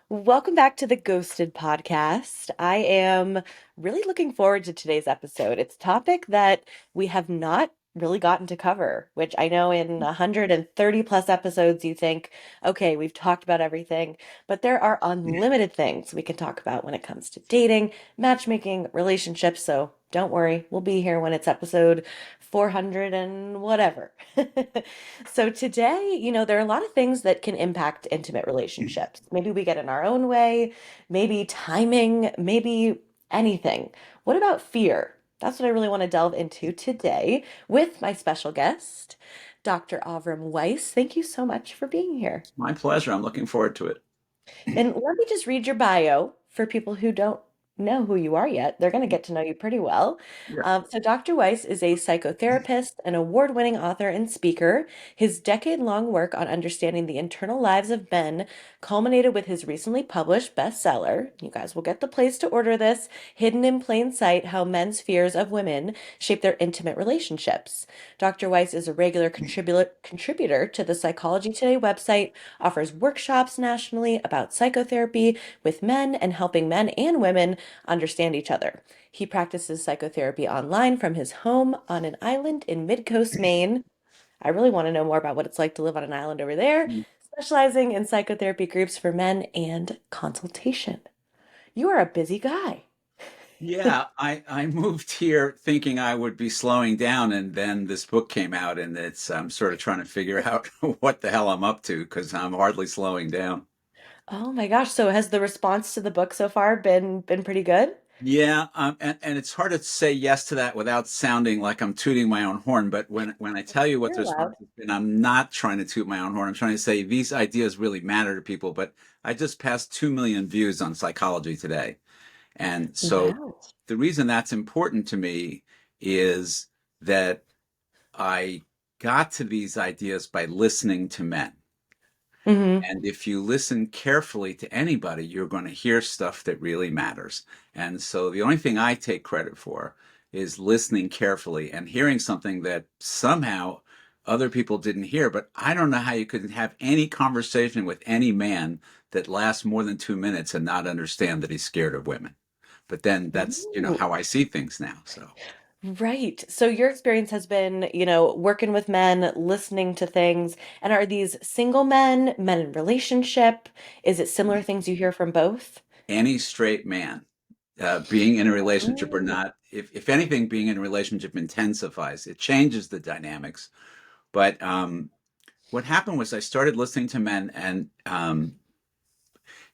Welcome back to the Ghosted podcast. I am really looking forward to today's episode. It's a topic that we have not really gotten to cover, which I know in 130 plus episodes you think, okay, we've talked about everything, but there are unlimited things we can talk about when it comes to dating, matchmaking, relationships. So don't worry, we'll be here when it's episode 400 and whatever. So today, there are a lot of things that can impact intimate relationships. Maybe we get in our own way, maybe timing, maybe anything. What about fear? That's what I really want to delve into today with my special guest, Dr. Avrum Weiss. Thank you so much for being here. My pleasure. I'm looking forward to it. And let me just read your bio for people who don't know who you are yet. They're going to get to know you pretty well. Yeah. So, Dr. Weiss is a psychotherapist, an award winning author, and speaker. His decade long work on understanding the internal lives of men culminated with his recently published bestseller. You guys will get the place to order this Hidden in Plain Sight: How Men's Fears of Women Shape Their Intimate Relationships. Dr. Weiss is a regular contributor to the Psychology Today website, offers workshops nationally about psychotherapy with men and helping men and women understand each other. He practices psychotherapy online from his home on an island in Mid-Coast, Maine. I really want to know more about what it's like to live on an island over there, specializing in psychotherapy groups for men and consultation. You are a busy guy. Yeah, I moved here thinking I would be slowing down, and then this book came out, and I'm sort of trying to figure out what the hell I'm up to because I'm hardly slowing down. Oh my gosh. So has the response to the book so far been pretty good? Yeah, and it's hard to say yes to that without sounding like I'm tooting my own horn. But when I tell you what You're the allowed. response has been, I'm not trying to toot my own horn. I'm trying to say these ideas really matter to people. But I just passed 2 million views on Psychology Today. And so Wow. the reason that's important to me is that I got to these ideas by listening to men. Hmm. And if you listen carefully to anybody, you're going to hear stuff that really matters. And so the only thing I take credit for is listening carefully and hearing something that somehow other people didn't hear. But I don't know how you could have any conversation with any man that lasts more than 2 minutes and not understand that he's scared of women. But then that's, how I see things now. So Right. So your experience has been, working with men, listening to things. And are these single men, men in relationship? Is it similar things you hear from both? any straight man, being in a relationship or Oh. not, if anything, being in a relationship intensifies, it changes the dynamics. But what happened was I started listening to men, and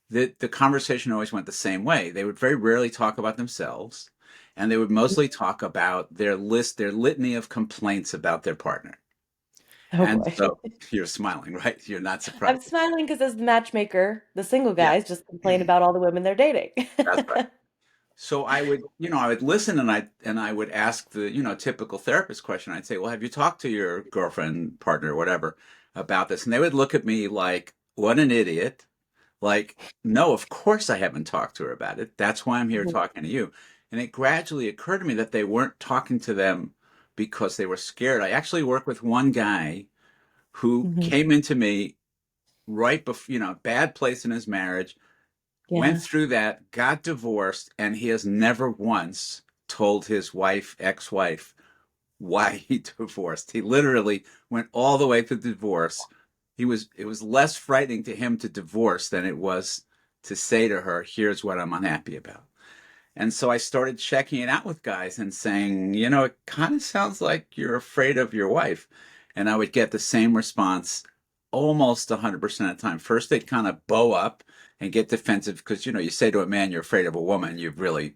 the conversation always went the same way. They would very rarely talk about themselves, and they would mostly talk about their litany of complaints about their partner. Oh And boy. so you're smiling, right? You're not I'm surprised. smiling because as the matchmaker, the single Yeah, guys just complain about all the women they're dating. that's right. So I would listen, and I would ask the, typical therapist question. I'd say, "Well, have you talked to your girlfriend, partner, whatever, about this?" And they would look at me like, "What an idiot." Like, no, of course I haven't talked to her about it. That's why I'm here Mhm. talking to you. And it gradually occurred to me that they weren't talking to them because they were scared. I actually worked with one guy who Mhm. came into me right before, bad place in his marriage, went Yeah. through that, got divorced, and he has never once told his ex-wife, why he divorced. He literally went all the way to divorce. It was less frightening to him to divorce than it was to say to her, here's what I'm unhappy about. And so I started checking it out with guys and saying, it kind of sounds like you're afraid of your wife. And I would get the same response almost 100% of the time. First, they'd kind of bow up and get defensive because, you say to a man, you're afraid of a woman, you've really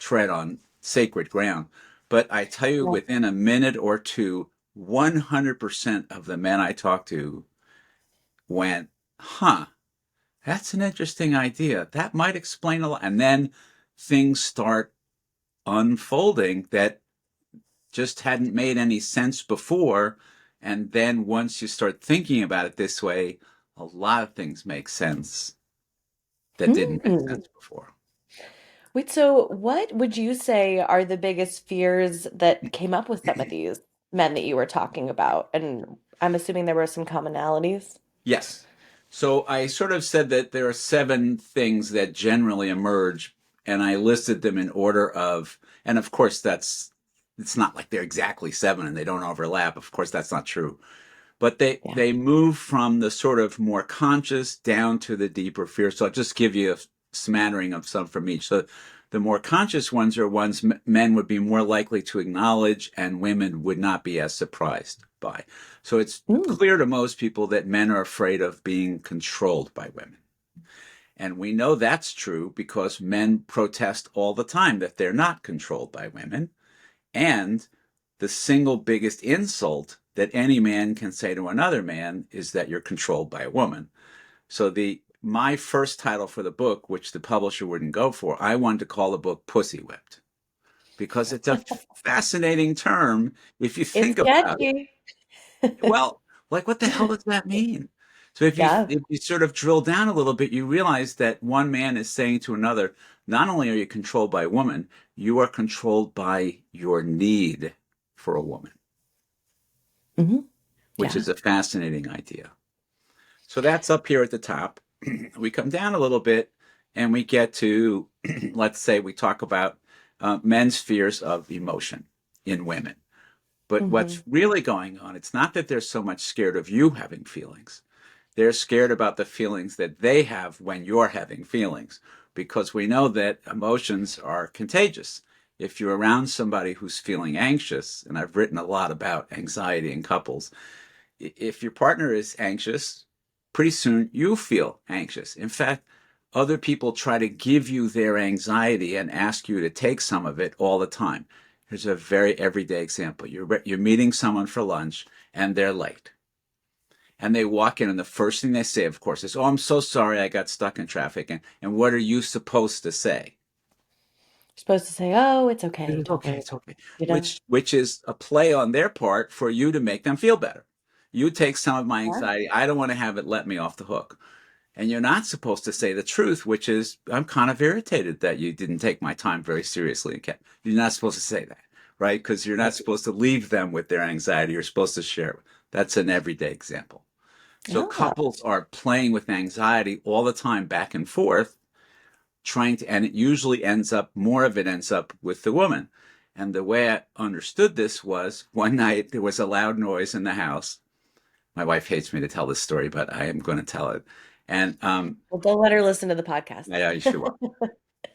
tread on sacred ground. But I tell you, Yeah. within a minute or two, 100% of the men I talked to went, huh, that's an interesting idea. That might explain a lot. And then things start unfolding that just hadn't made any sense before. And then once you start thinking about it this way, a lot of things make sense that didn't make Hmm. sense before. Wait, so what would you say are the biggest fears that came up with some of these men that you were talking about? And I'm assuming there were some commonalities. Yes. So I sort of said that there are seven things that generally emerge, and I listed them in order of, and of course it's not like they're exactly seven and they don't overlap. Of course, that's not true. But Yeah. they move from the sort of more conscious down to the deeper fear. So I'll just give you a smattering of some from each. So the more conscious ones are ones men would be more likely to acknowledge and women would not be as surprised by. So it's Mm, clear to most people that men are afraid of being controlled by women. And we know that's true because men protest all the time that they're not controlled by women. And the single biggest insult that any man can say to another man is that you're controlled by a woman. So the my first title for the book, which the publisher wouldn't go for, I wanted to call the book Pussy Whipped because it's a fascinating term if you it's think about it. catchy. Well, like what the hell does that mean? So Yeah. if you sort of drill down a little bit, you realize that one man is saying to another, not only are you controlled by a woman, you are controlled by your need for a woman, Hmm. which Yeah. is a fascinating idea. So that's up here at the top. We come down a little bit and we get to, let's say, we talk about men's fears of emotion in women. But Hmm. what's really going on, it's not that they're so much scared of you having feelings. They're scared about the feelings that they have when you're having feelings, because we know that emotions are contagious. If you're around somebody who's feeling anxious, and I've written a lot about anxiety in couples, if your partner is anxious, pretty soon you feel anxious. In fact, other people try to give you their anxiety and ask you to take some of it all the time. Here's a very everyday example. You're meeting someone for lunch and they're late. And they walk in, and the first thing they say, of course, is, "Oh, I'm so sorry I got stuck in traffic." And what are you supposed to say? Supposed to say, "Oh, it's okay. It's Don't okay, worry it's about okay. it." You know? Which is a play on their part for you to make them feel better. You take some of my Yeah. anxiety. I don't want to have it let me off the hook. And you're not supposed to say the truth, which is, I'm kind of irritated that you didn't take my time very seriously. You're not supposed to say that, right? Because you're not supposed to leave them with their anxiety. You're supposed to share it. That's an everyday example. So Yeah. couples are playing with anxiety all the time, back and forth, trying to, and it usually ends up, more of it ends up with the woman. And the way I understood this was one night there was a loud noise in the house. My wife hates me to tell this story, but I am going to tell it. And Well, don't let her listen to the podcast. yeah, you should.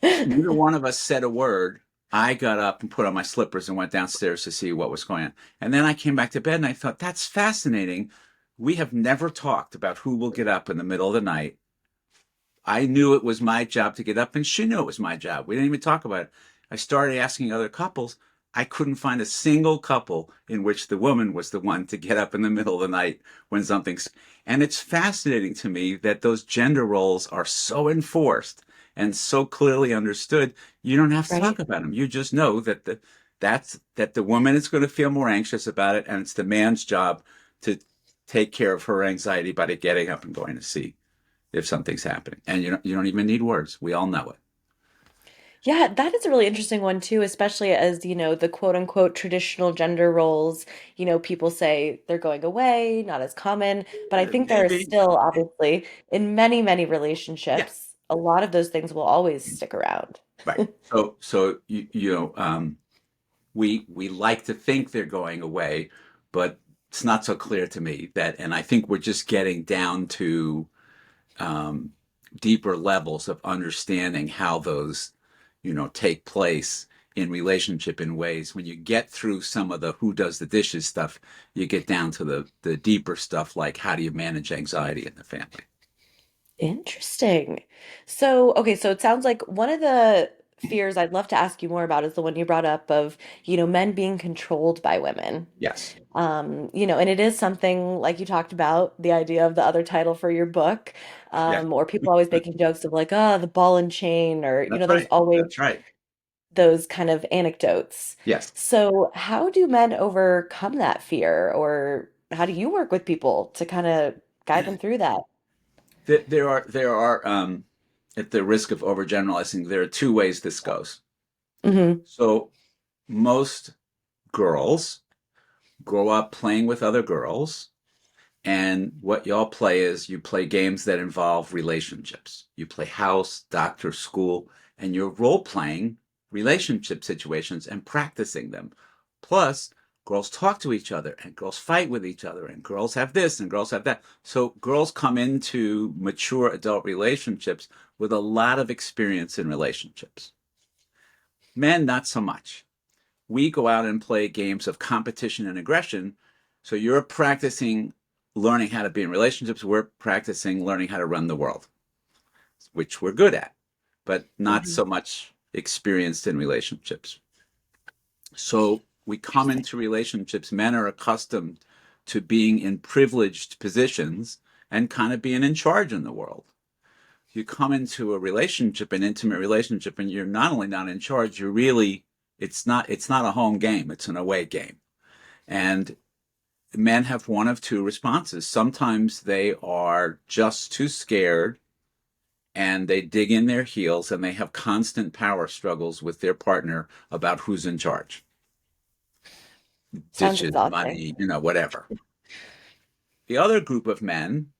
Neither one of us said a word. I got up and put on my slippers and went downstairs to see what was going on. And then I came back to bed and I thought, that's fascinating. We have never talked about who will get up in the middle of the night. I knew it was my job to get up, and she knew it was my job. We didn't even talk about it. I started asking other couples. I couldn't find a single couple in which the woman was the one to get up in the middle of the night when something's. And it's fascinating to me that those gender roles are so enforced and so clearly understood. You don't have to talk Right. about them. You just know that the woman is going to feel more anxious about it, and it's the man's job to take care of her anxiety by getting up and going to see if something's happening. And you don't even need words. We all know it. Yeah, that is a really interesting one too, especially as, the quote unquote traditional gender roles, people say they're going away, not as common, but I think there is Maybe. still obviously in many, many Yeah. relationships, a lot of those things will always stick around. Right. So we like to think they're going away, but it's not so clear to me that. And I think we're just getting down to um, deeper levels of understanding how those, take place in relationship in ways. When you get through some of the who does the dishes stuff, you get down to the deeper stuff, like how do you manage anxiety in the family. Interesting. So, okay, so it sounds like one of the fears I'd love to ask you more about is the one you brought up of, men being controlled by women. Yes. And it is something like you talked about, the idea of the other title for your book, Yeah. or people always making jokes of like, oh, the ball and chain, or, That's there's right. always That's right. those kind of anecdotes. Yes. So, how do men overcome that fear, or how do you work with people to kind of guide them through that? There are at the risk of overgeneralizing, there are two ways this goes. Hmm. So most girls grow up playing with other girls, And what y'all play is you play games that involve relationships. You play house, doctor, school, and you're role playing relationship situations and practicing them. Plus, girls talk to each other and girls fight with each other and girls have this and girls have that. So girls come into mature adult relationships with a lot of experience in relationships. Men, not so much. We go out and play games of competition and aggression. So you're practicing learning how to be in relationships. We're practicing learning how to run the world, which we're good at, but not Mhm. so much experienced in relationships. So we come Interesting. into relationships. Men are accustomed to being in privileged positions and kind of being in charge in the world. You come into a relationship, an intimate relationship, and you're not only not in charge, you're really it's not a home game, it's an away game. And men have one of two responses. Sometimes they are just too scared and they dig in their heels and they have constant power struggles with their partner about who's in charge. Sounds Dishes, exhausting. money, whatever. The other group of men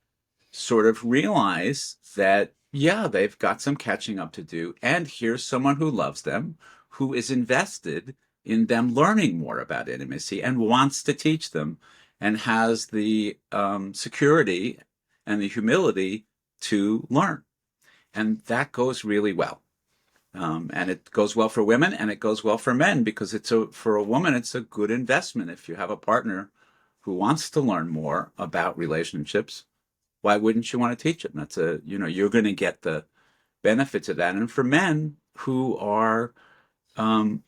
sort of realize that, yeah, they've got some catching up to do. And here's someone who loves them, who is invested in them learning more about intimacy and wants to teach them and has the security and the humility to learn. And that goes really well. And it goes well for women and it goes well for men because for a woman, it's a good investment. If you have a partner who wants to learn more about relationships, why wouldn't you want to teach it? And you're going to get the benefits of that. And for men who are um,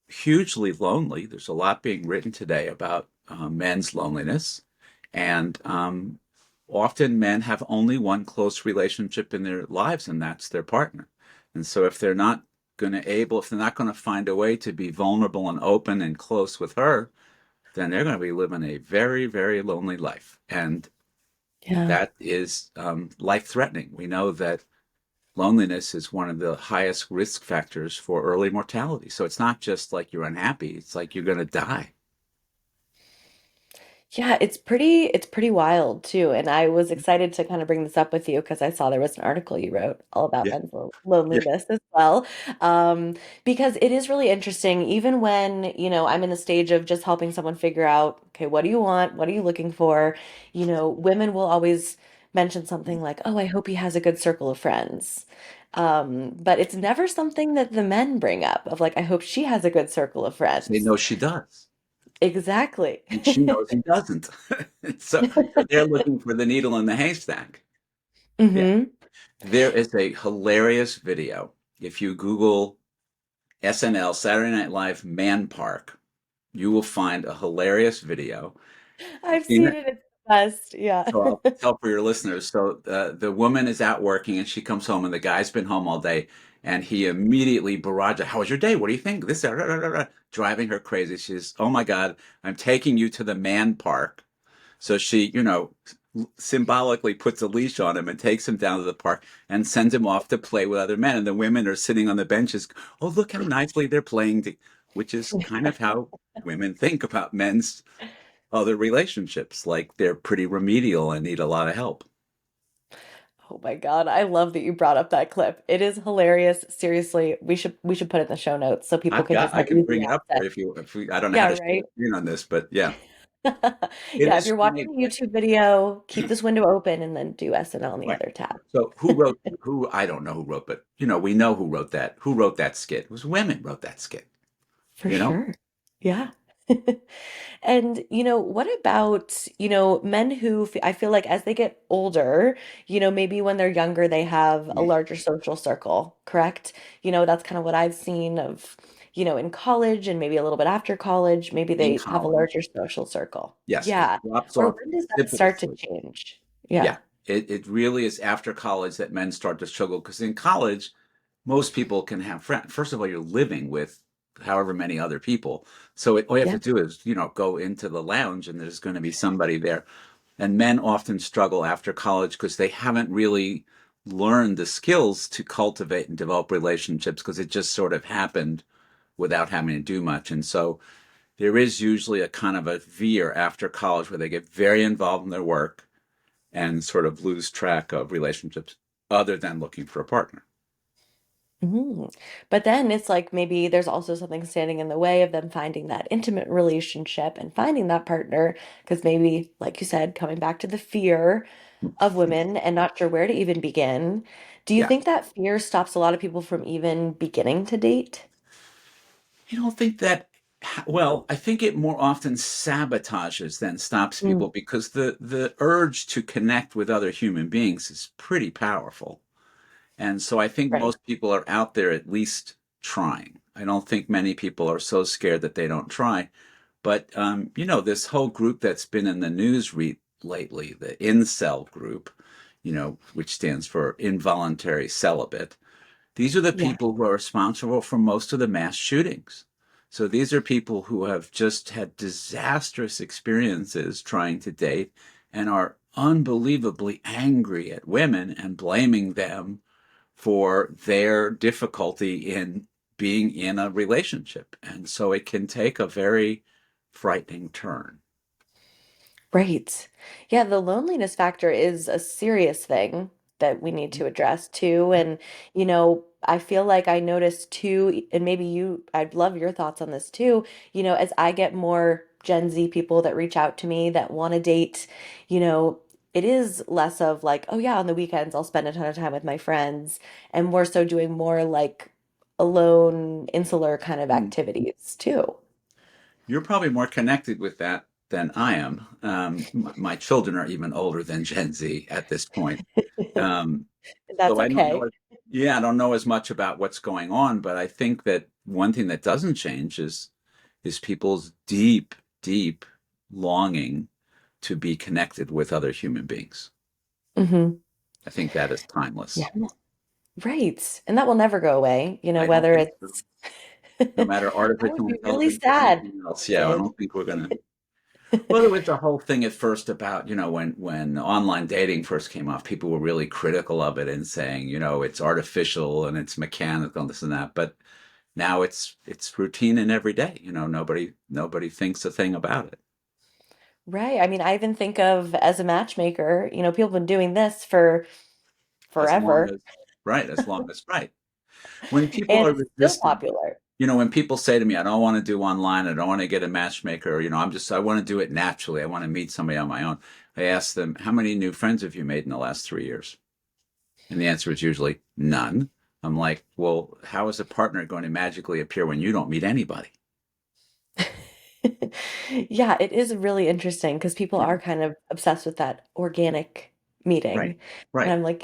hugely lonely, there's a lot being written today about men's loneliness. And often men have only one close relationship in their lives, and that's their partner. And so if they're not going to find a way to be vulnerable and open and close with her, then they're going to be living a very, very lonely life. And Yeah. that is life threatening. We know that loneliness is one of the highest risk factors for early mortality. So it's not just like you're unhappy, it's like you're going to die. Yeah, it's pretty wild too. And I was excited to kind of bring this up with you because I saw there was an article you wrote all about Yeah. men's Yeah. loneliness as well. Because it is really interesting, even when, I'm in the stage of just helping someone figure out, okay, what do you want? What are you looking for? Women will always mention something like, oh, I hope he has a good circle of friends. But it's never something that the men bring up of like, I hope she has a good circle of They friends. know she does. Exactly. And she knows he doesn't. So they're looking for the needle in the haystack. Yeah. hmm There is a hilarious video. If you Google SNL, Saturday Night Live Man Park, you will find a hilarious video. I've Seen seen it? it. It's the best. Yeah. So I'll tell for your listeners. So the woman is out working and she comes home and the guy's been home all day and he immediately barrages, how was your day? What do you think? This, driving her crazy. She's, oh my God, I'm taking you to the man park. So she, symbolically puts a leash on him and takes him down to the park and sends him off to play with other men. And the women are sitting on the benches. Oh, look how nicely they're playing, which is kind of how women think about men's other relationships, like they're pretty remedial and need a lot of help. Oh my God. I love that you brought up that clip. It is hilarious. Seriously, we should put it in the show notes so people can just I have can easy bring it up for access. you I don't know how Yeah, to share right. the screen on this, but yeah, it Yeah, if is you're watching funny. a YouTube video, keep this window open and then do SNL on the Right. other tab. So I don't know who wrote, but we know who wrote that skit. It was women wrote that skit, For you know? sure. Yeah. And, what about, men who I feel like as they get older, maybe when they're younger, they have a larger social circle, correct? That's kind of what I've seen of, in college and maybe a little bit after college, maybe In they have a college. larger social circle. Yes, it Yeah. drops Or off when does that start to precipitously. change? Yeah, Yeah. it really is after college that men start to struggle because in college, most people can have friends. First of all, you're living with however many other people. So all you have Yeah. to do is, go into the lounge and there's going to be somebody there. And men often struggle after college because they haven't really learned the skills to cultivate and develop relationships because it just sort of happened without having to do much. And so there is usually a kind of a veer after college where they get very involved in their work and sort of lose track of relationships other than looking for a partner. Mhm. But then it's like maybe there's also something standing in the way of them finding that intimate relationship and finding that partner, because maybe, like you said, coming back to the fear of women and not sure where to even begin. Do you Yeah. think that fear stops a lot of people from even beginning to date? You don't think that, well, I think it more often sabotages than stops people Mm, because the urge to connect with other human beings is pretty powerful. And so I think right. most people are out there at least trying. I don't think many people are so scared that they don't try. But this whole group that's been in the news lately, the incel group, which stands for involuntary celibate, these are the Yeah. people who are responsible for most of the mass shootings. So these are people who have just had disastrous experiences trying to date and are unbelievably angry at women and blaming them for their difficulty in being in a relationship. And so it can take a very frightening turn. Right. Yeah, the loneliness factor is a serious thing that we need to address too. And, I feel like I noticed too, and maybe I'd love your thoughts on this too, as I get more Gen Z people that reach out to me that want to date, you know, it is less of like, oh yeah, on the weekends I'll spend a ton of time with my friends, and more so doing more like alone, insular kind of Mm. activities too. You're probably more connected with that than I am. My children are even older than Gen Z at this point. Um, That's so I don't okay. know. Yeah, I don't know as much about what's going on, but I think that one thing that doesn't change is people's deep, deep longing to be connected with other human beings. Hmm. I think that is Yeah. timeless. Right. And that will never go away, I don't whether think so. it's No matter that would artificial be really intelligence or sad anything if else. it Yeah, I did. don't think we're gonna. Well, there was the whole thing at first about, when online dating first came off, people were really critical of it and saying, it's artificial and it's mechanical and this and that. But now it's routine and every day. Nobody thinks a thing about it. Right. I mean, I even think of as a matchmaker, people have been doing this for As long forever, as right, as long as right. When people and are it's still resistant, popular. when people say to me, I don't want to do online, I don't want to get a matchmaker, or, I want to do it naturally. I want to meet somebody on my own. I ask them, how many new friends have you made in the last 3 years? And the answer is usually none. I'm like, well, how is a partner going to magically appear when you don't meet anybody? Yeah, it is really interesting because people Yeah, are kind of obsessed with that organic right, meeting. And right. I'm like,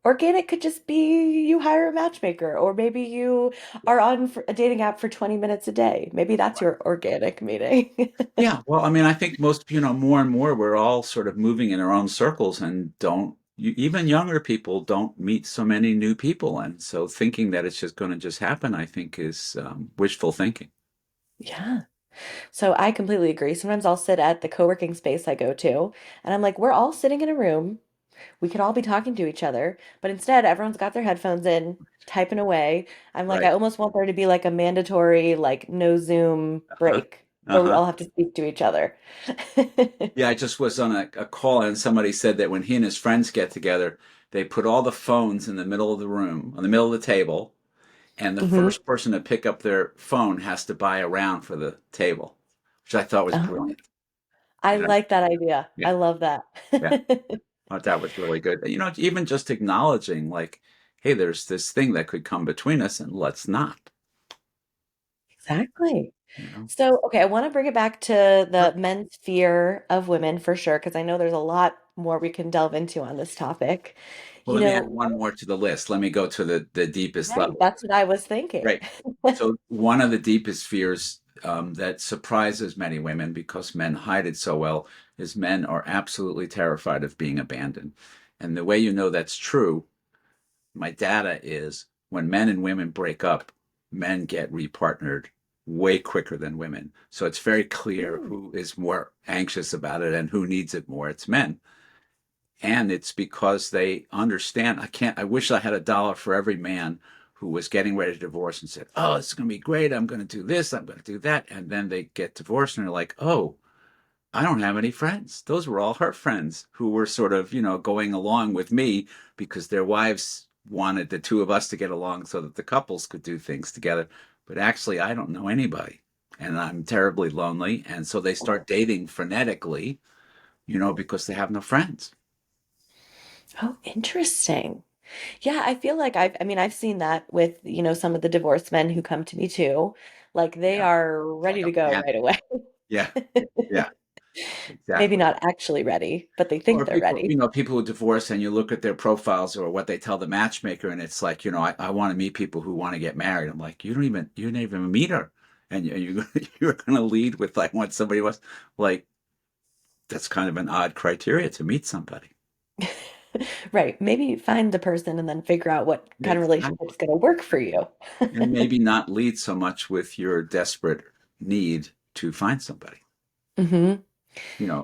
organic could just be you hire a matchmaker, or maybe you are on a dating app for 20 minutes a day. Maybe that's your organic meeting. Yeah, well, I mean, I think most, more and more, we're all sort of moving in our own circles and even younger people don't meet so many new people. And so thinking that it's just going to just happen, I think is wishful thinking. Yeah. So I completely agree. Sometimes I'll sit at the co-working space I go to, and I'm like, we're all sitting in a room. We could all be talking to each other, but instead everyone's got their headphones in, typing away. I'm like, I Right. almost want there to be like a mandatory, like no Zoom Uh-huh. break where we Uh-huh. all have to speak to each other. Yeah, I just was on a call and somebody said that when he and his friends get together, they put all the phones in the middle of the room, on the middle of the table, and the Hmm. first person to pick up their phone has to buy a round for the table, which I thought was Oh, brilliant. I You know? like that idea. Yeah, I love that. yeah. I thought that was really good. Even just acknowledging, like, hey, there's this thing that could come between us, and let's not. Exactly. You know. So, okay, I want to bring it back to Sure. the men's fear of women for sure, because I know there's a lot more we can delve into on this topic. Well, You let me add know, one more to the list. Let me go to the deepest right, level. that's what I was thinking. Right. So one of the deepest fears that surprises many women because men hide it so well is men are absolutely terrified of being abandoned. And the way you know that's true, my data is when men and women break up, men get repartnered way quicker than women. So it's very clear Mm. who is more anxious about it and who needs it more. It's men. And it's because they understand I wish I had a dollar for every man who was getting ready to divorce and said, "Oh, it's going to be great. I'm going to do this. I'm going to do that." And then they get divorced and they're like, "Oh, I don't have any friends. Those were all her friends who were sort of, going along with me because their wives wanted the two of us to get along so that the couples could do things together. But actually, I don't know anybody and I'm terribly lonely." And so they start dating frenetically, because they have no friends. Oh, interesting. Yeah, I feel like I've seen that with, some of the divorced men who come to me too. Like they Yeah. are It's like ready a to go band. right away. Yeah. Yeah. Maybe Exactly. not actually ready, but they think Or they're people, ready. people who divorce and you look at their profiles or what they tell the matchmaker, and it's like, I want to meet people who want to get married. I'm like, you didn't even meet her, and you're going to lead with like what somebody was like. That's kind of an odd criteria to meet somebody. Right. Maybe find the person and then figure out what kind of relationship Exactly. is going to work for you. And maybe not lead so much with your desperate need to find somebody. hmm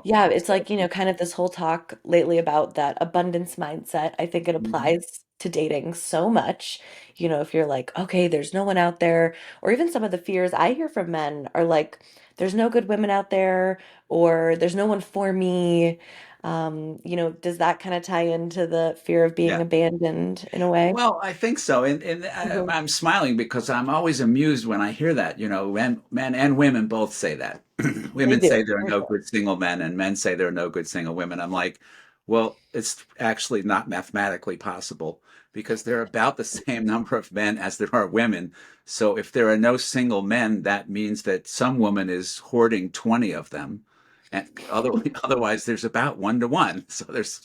Yeah, it's Instead of like, kind of this whole talk lately about that abundance mindset. I think it Mhm. applies to dating so much. If you're like, okay, there's no one out there, or even some of the fears I hear from men are like, there's no good women out there, or there's no one for me. Does that kind of tie into the fear of being Yeah. abandoned in a way? Well, I think so, and hmm I'm smiling because I'm always amused when I hear that. Men and women both say that. They Women say do, there are for no sure. good single men, and men say there are no good single women. I'm like, well, it's actually not mathematically possible because there are about the same number of men as there are women. So if there are no single men, that means that some woman is hoarding 20 of them, and otherwise there's about 1 to 1. So there's,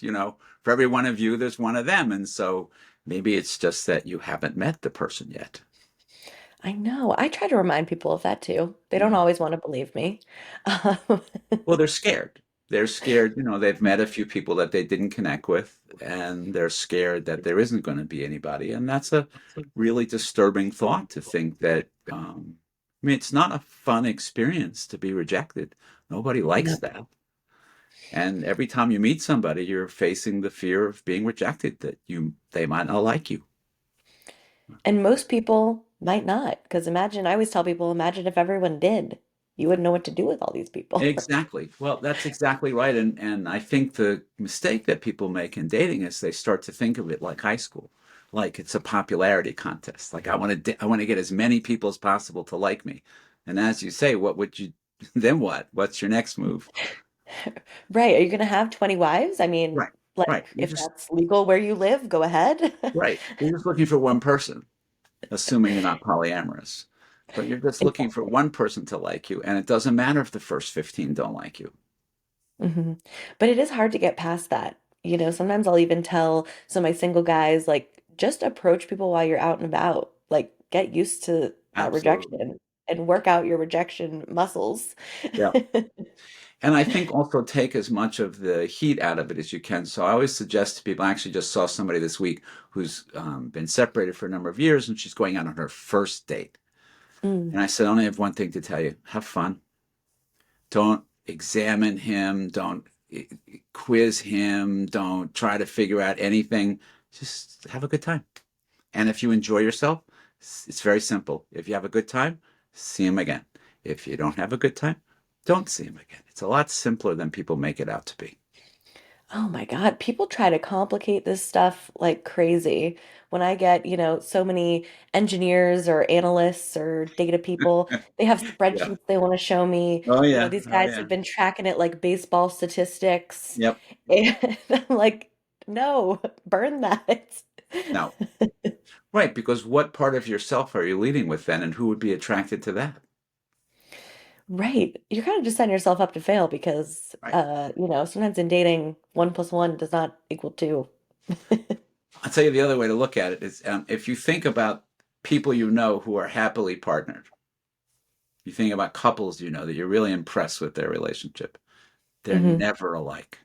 for every one of you, there's one of them, and so maybe it's just that you haven't met the person yet. I know. I try to remind people of that too. They don't Yeah. always want to believe me. Um, Well, they're scared. They're scared, they've met a few people that they didn't connect with, and they're scared that there isn't going to be anybody. And that's a really disturbing thought to think that, I mean, it's not a fun experience to be rejected. Nobody likes no. that. And every time you meet somebody, you're facing the fear of being rejected, that they might not like you. And most people might not, because I always tell people, imagine if everyone did. You wouldn't know what to do with all these people. Exactly. Well, that's exactly right. And I think the mistake that people make in dating is they start to think of it like high school, like it's a popularity contest. Like I want to get as many people as possible to like me. And as you say, what would you then what? What's your next move? Right. Are you going to have 20 wives? I mean, Right. Right. like, if that's legal where you live, go ahead. Right. You're just looking for one person, assuming you're not polyamorous. But you're just looking for Exactly. one person to like you, and it doesn't matter if the first 15 don't like you. hmm But it is hard to get past that. Sometimes I'll even tell some of my single guys, like, just approach people while you're out and about. Like, get used to that Absolutely. rejection and work out your rejection muscles. Yeah. And I think also take as much of the heat out of it as you can. So I always suggest to people, I actually just saw somebody this week who's been separated for a number of years and she's going out on her first date. Mm. And I said, I only have one thing to tell you: have fun. Don't examine him, don't quiz him, don't try to figure out anything. Just have a good time. And if you enjoy yourself, it's very simple. If you have a good time, see him again. If you don't have a good time, don't see him again. It's a lot simpler than people make it out to be. Oh my God, people try to complicate this stuff like crazy. When I get, so many engineers or analysts or data people, they have Yeah. spreadsheets they want to show me. Oh yeah. These Oh guys yeah. have been tracking it like baseball statistics. Yep. And I'm like, no, burn that. No. Right, because what part of yourself are you leading with then, and who would be attracted to that? Right. You're kind of just setting yourself up to fail because, Right. sometimes in dating, 1+1 does not equal two. I'll tell you the other way to look at it is, if you think about people who are happily partnered, you think about couples that you're really impressed with their relationship. They're hmm never alike.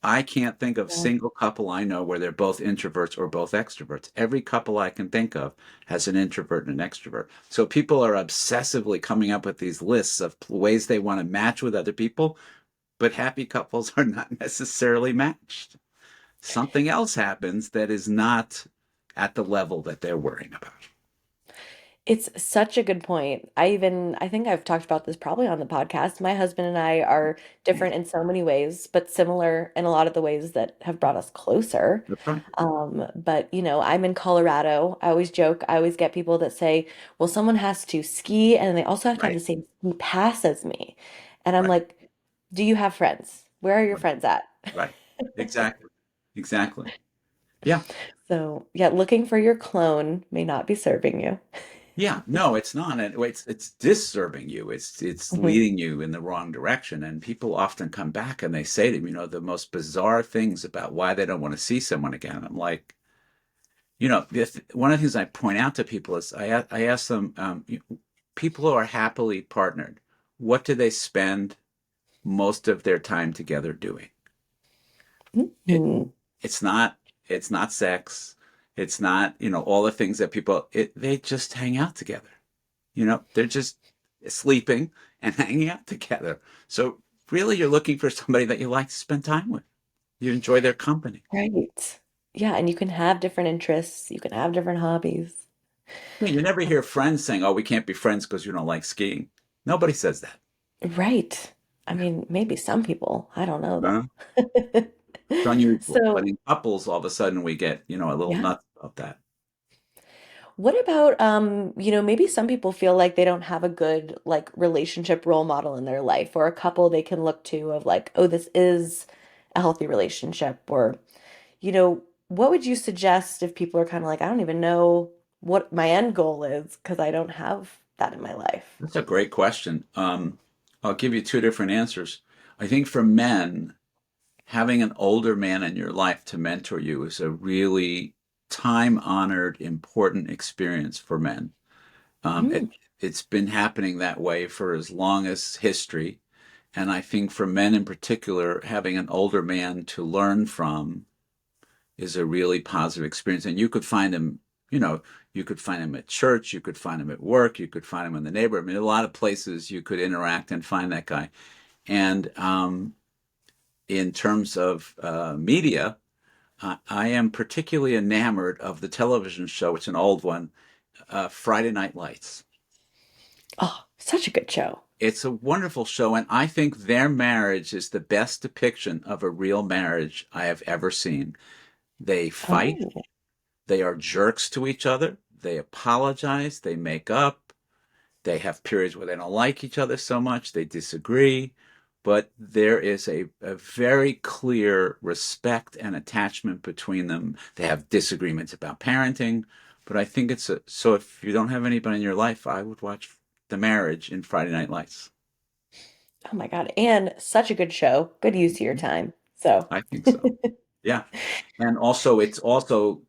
I can't think of a Yeah. single couple I know where they're both introverts or both extroverts. Every couple I can think of has an introvert and an extrovert. So people are obsessively coming up with these lists of ways they want to match with other people, but happy couples are not necessarily matched. Something else happens that is not at the level that they're worrying about. It's such a good point. I think I've talked about this probably on the podcast. My husband and I are different in so many ways, but similar in a lot of the ways that have brought us closer. That's right. But I'm in Colorado. I always joke, I always get people that say, well, someone has to ski and they also have to have Right. the same ski pass as me. And I'm Right. like, do you have friends? Where are your Right. friends at? Right. Exactly. Exactly. Yeah. So, yeah, looking for your clone may not be serving you. Yeah, no, it's not. It's disserving you. It's Mhm. leading you in the wrong direction. And people often come back and they say to me, the most bizarre things about why they don't want to see someone again. I'm like, one of the things I point out to people is I ask them, people who are happily partnered, what do they spend most of their time together doing? It Mhm. it's not it's not sex. It's not, all the things that they just hang out together. They're just sleeping and hanging out together. So really, you're looking for somebody that you like to spend time with. You enjoy their company. Right. Yeah, and you can have different interests, you can have different hobbies. I mean, you never hear friends saying, "Oh, we can't be friends because you don't like skiing." Nobody says that. Right. I Yeah. mean, maybe some people. I don't know Huh? though. It's unusual. But So, in couples, all of a sudden we get, a little yeah. nuts about that. What about maybe some people feel like they don't have a good like relationship role model in their life or a couple they can look to of like, oh, this is a healthy relationship or what would you suggest if people are kind of like, I don't even know what my end goal is because I don't have that in my life. That's a great question. I'll give you two different answers. I think for men, having an older man in your life to mentor you is a really time-honored, important experience for men. Um, Mm, it, it's been happening that way for as long as history. And I think for men in particular, having an older man to learn from is a really positive experience. And you know, you could find him at church, you could find him at work, you could find him in the neighborhood. I mean, a lot of places you could interact and find that guy. And in terms of media, I am particularly enamored of the television show. It's an old one, Friday Night Lights. oh, such a good show. It's a wonderful show, and I think their marriage is the best depiction of a real marriage I have ever seen. They fight, Oh. they are jerks to each other, they apologize, they make up, they have periods where they don't like each other so much, they disagree, but there is a very clear respect and attachment between them. They have disagreements about parenting, but I think so if you don't have anybody in your life, I would watch The Marriage in Friday Night Lights. Oh my God. And such a good show. Good use of your time. So, I think so. Yeah. And also, it's also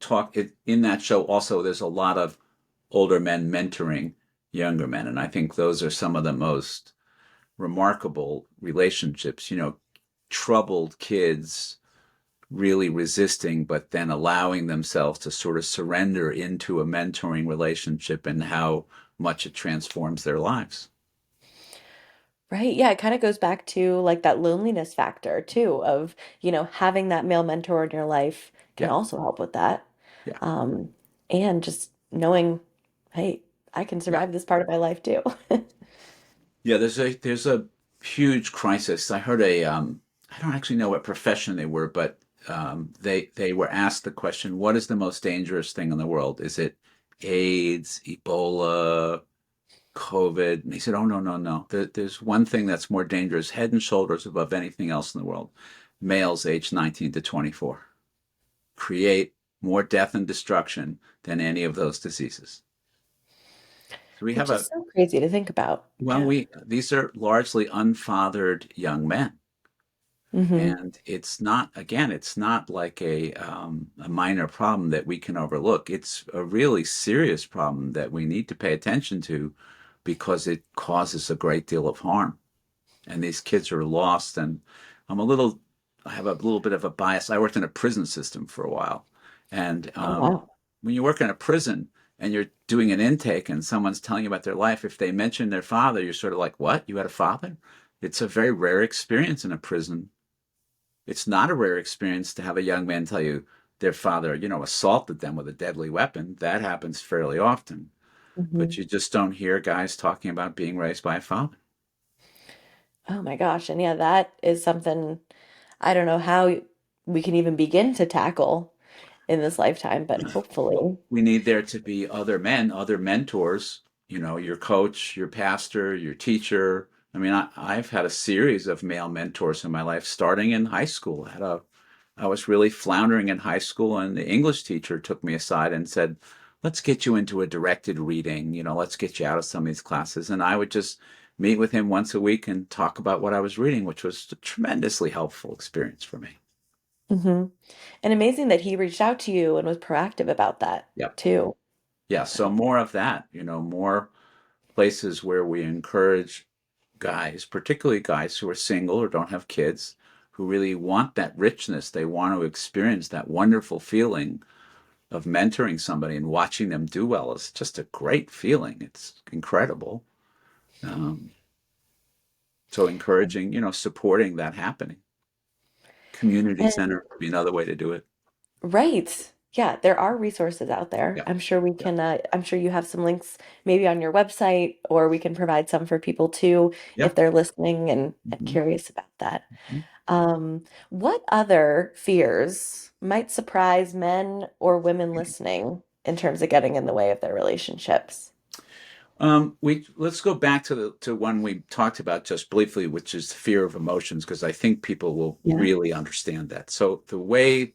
in that show. Also, there's a lot of older men mentoring younger men. And I think those are some of the most remarkable relationships, troubled kids really resisting, but then allowing themselves to sort of surrender into a mentoring relationship and how much it transforms their lives. right. Yeah, it kind of goes back to like that loneliness factor too of, having that male mentor in your life can Yeah. also help with that. Yeah. Um, and just knowing, hey, I can Yeah. survive this part of my life too. Yeah. There's a huge crisis. I heard I don't actually know what profession they were, but they were asked the question, what is the most dangerous thing in the world? Is it AIDS, Ebola, COVID? And he said, oh, no, no, no. There's one thing that's more dangerous, head and shoulders above anything else in the world. Males aged 19 to 24 create more death and destruction than any of those diseases. So we have Which is so crazy to think about. Yeah. these are largely unfathered young men. Hmm. And it's not like a minor problem that we can overlook. It's a really serious problem that we need to pay attention to because it causes a great deal of harm. And these kids are lost. And I'm a little, I have a little bit of a bias. I worked in a prison system for a while. And Oh, wow. when you work in a prison and you're doing an intake and someone's telling you about their life, if they mention their father, you're sort of like, what? You had a father? It's a very rare experience in a prison. It's not a rare experience to have a young man tell you their father, assaulted them with a deadly weapon. That happens fairly often, but Hmm. you just don't hear guys talking about being raised by a father. Oh my gosh. And yeah, that is something I don't know how we can even begin to tackle in this lifetime, but hopefully. We need there to be other men, other mentors, your coach, your pastor, your teacher. I mean, I've had a series of male mentors in my life, starting in high school. I was really floundering in high school, and the English teacher took me aside and said, "Let's get you into a directed reading. Let's get you out of some of these classes." And I would just meet with him once a week and talk about what I was reading, which was a tremendously helpful experience for me. Hmm. And amazing that he reached out to you and was proactive about that Yep. too. Yeah. So Wow. more of that, more places where we encourage guys, particularly guys who are single or don't have kids, who really want that richness. They want to experience that wonderful feeling of mentoring somebody and watching them do well. It's just a great feeling. It's incredible. Um, so encouraging, supporting that happening. Community And center would be another way to do it. right. Yeah, there are resources out there. Yeah. I'm sure we Yeah. can, I'm sure you have some links maybe on your website, or we can provide some for people too Yeah. if they're listening and Hmm. curious about that. Hmm. What other fears might surprise men or women listening in terms of getting in the way of their relationships? We let's go back to one we talked about just briefly, which is fear of emotions, because I think people will Yeah. really understand that. So the way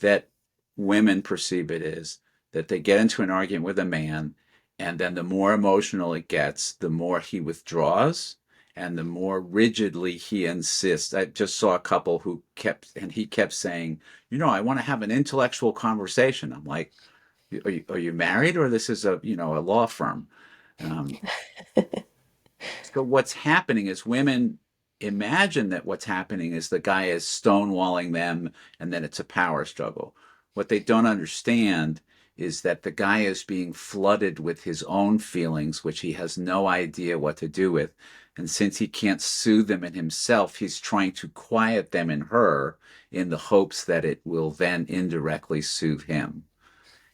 that women perceive it is that they get into an argument with a man, and then the more emotional it gets, the more he withdraws, and the more rigidly he insists. I just saw a couple he kept saying, I want to have an intellectual conversation. I'm like, are you married, or this is a law firm? Um, so what's happening is women imagine that what's happening is the guy is stonewalling them and then it's a power struggle. What they don't understand is that the guy is being flooded with his own feelings, which he has no idea what to do with. And since he can't soothe them in himself, he's trying to quiet them in her in the hopes that it will then indirectly soothe him.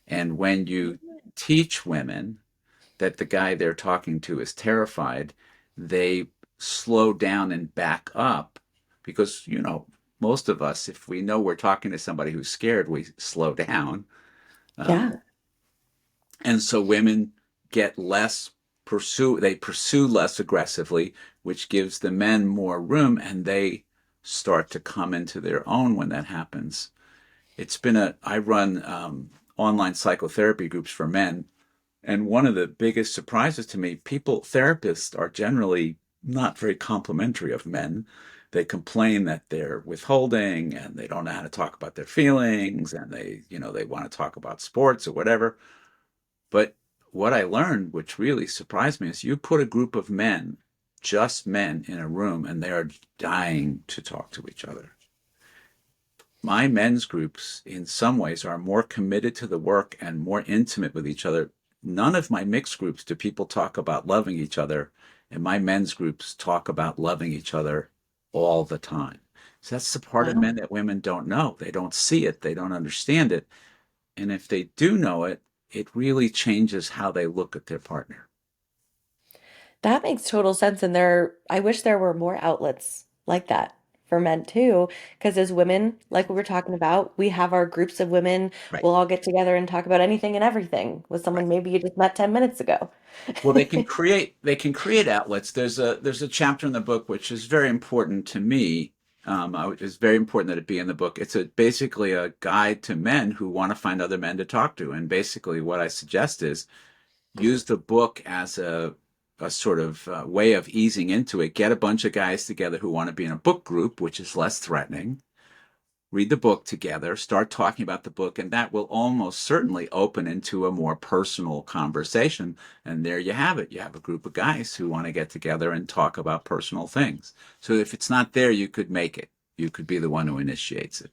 And when you teach women that the guy they're talking to is terrified, they slow down and back up because, most of us, if we know we're talking to somebody who's scared, we slow down. Um, Yeah. and so women get they pursue less aggressively, which gives the men more room and they start to come into their own when that happens. I run online psychotherapy groups for men. And one of the biggest surprises to me, therapists are generally not very complimentary of men. They complain that they're withholding and they don't know how to talk about their feelings and they want to talk about sports or whatever. But what I learned, which really surprised me, is you put a group of men, just men, in a room and they are dying to talk to each other. My men's groups, in some ways, are more committed to the work and more intimate with each other. None of my mixed groups do people talk about loving each other, and my men's groups talk about loving each other all the time. So that's the part of Wow. men that women don't know. They don't see it, they don't understand it. And if they do know it, it really changes how they look at their partner. That makes total sense. And I wish there were more outlets like that for men too. Because as women, like we were talking about, we have our groups of women. Right. We'll all get together and talk about anything and everything with someone Right. maybe you just met 10 minutes ago. Well, they can create outlets. There's a chapter in the book which is very important to me. It's very important that it be in the book. It's basically a guide to men who want to find other men to talk to. And basically, what I suggest is use the book as a sort of way of easing into it. Get a bunch of guys together who want to be in a book group, which is less threatening. Read the book together, start talking about the book, and that will almost certainly open into a more personal conversation. And there you have it. You have a group of guys who want to get together and talk about personal things. So if it's not there, you could make it. You could be the one who initiates it.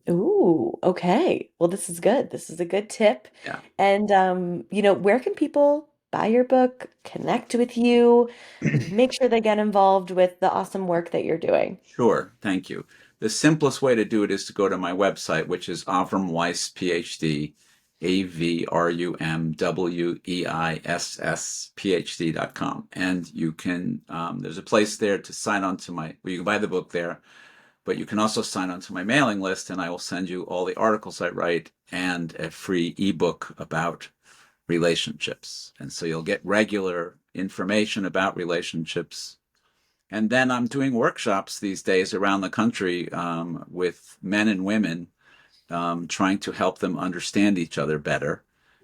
Ooh, okay. Well, this is good. This is a good tip. Yeah. And where can people buy your book, connect with you, make sure they get involved with the awesome work that you're doing? Sure. Thank you. the simplest way to do it is to go to my website, which is Avrum Weiss, PhD, AvrumWeiss.com. And you can, there's a place there to sign on to my, well, you can buy the book there, but you can also sign on to my mailing list, and I will send you all the articles I write and a free ebook about relationships. And so you'll get regular information about relationships. And then I'm doing workshops these days around the country with men and women, trying to help them understand each other better.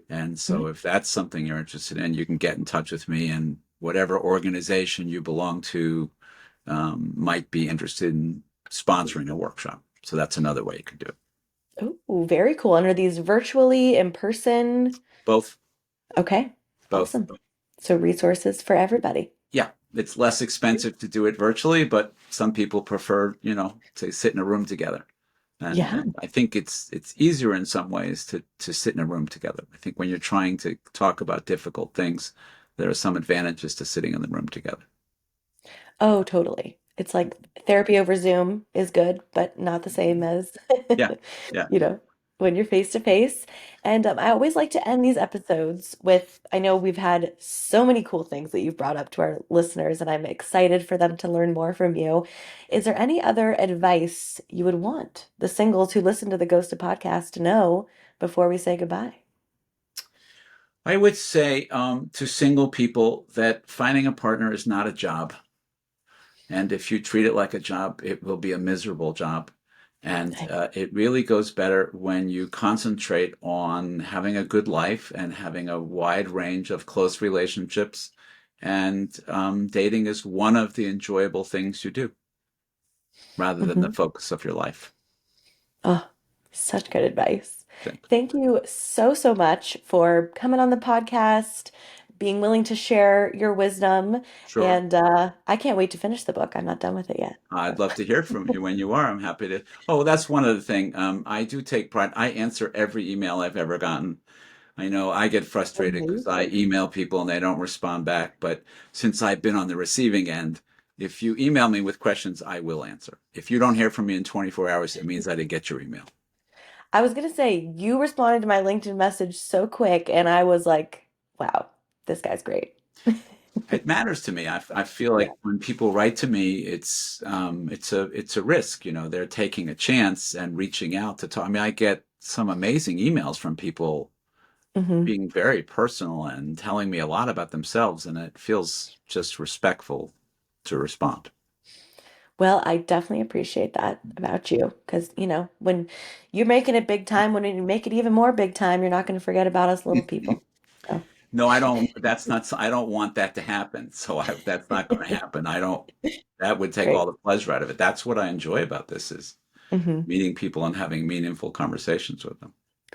And so if that's something you're interested in, you can get in touch with me, and whatever organization you belong to might be interested in sponsoring a workshop. So that's another way you could do it. Oh, very cool. And are these virtually, in person? Both, Okay, both. awesome. So resources for everybody. Yeah, it's less expensive to do it virtually, but some people prefer, to sit in a room together. Yeah. And I think it's easier in some ways to sit in a room together. I think when you're trying to talk about difficult things, there are some advantages to sitting in the room together. Oh, totally. It's like therapy over Zoom is good, but not the same as, Yeah, yeah, you know, when you're face to face. And I always like to end these episodes with, I know we've had so many cool things that you've brought up to our listeners, and I'm excited for them to learn more from you. Is there any other advice you would want the singles who listen to the Ghosted podcast to know before we say goodbye? I would say to single people that finding a partner is not a job. And if you treat it like a job, it will be a miserable job. And it really goes better when you concentrate on having a good life and having a wide range of close relationships. And dating is one of the enjoyable things you do rather than the Mhm. focus of your life. Oh, such good advice. Thanks. Thank you so, so much for coming on the podcast, being willing to share your wisdom. Sure. And I can't wait to finish the book. I'm not done with it yet. I'd So love to hear from you when you are. I'm happy to. Oh, that's one other thing. I do take pride. I answer every email I've ever gotten. I know I get frustrated because I amazing. email people and they don't respond back. But since I've been on the receiving end, if you email me with questions, I will answer. If you don't hear from me in 24 hours, it means I didn't get your email. I was gonna say you responded to my LinkedIn message so quick, and I was like, wow, this guy's great. It matters to me. I feel Yeah. like when people write to me, it's a risk. They're taking a chance and reaching out to talk. I mean, I get some amazing emails from people hmm being very personal and telling me a lot about themselves, and it feels just respectful to respond. Well, I definitely appreciate that about you because, when you're making it big time, when you make it even more big time, you're not going to forget about us little people. So, No, I don't. That's not. I don't want that to happen. So that's not going to happen. I don't. That would take all great. the pleasure out of it. That's what I enjoy about this is hmm meeting people and having meaningful conversations with them.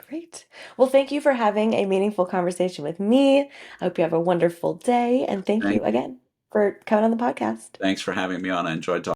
Great. Well, thank you for having a meaningful conversation with me. I hope you have a wonderful day. And thank you Thank you. again for coming on the podcast. Thanks for having me on. I enjoyed talking.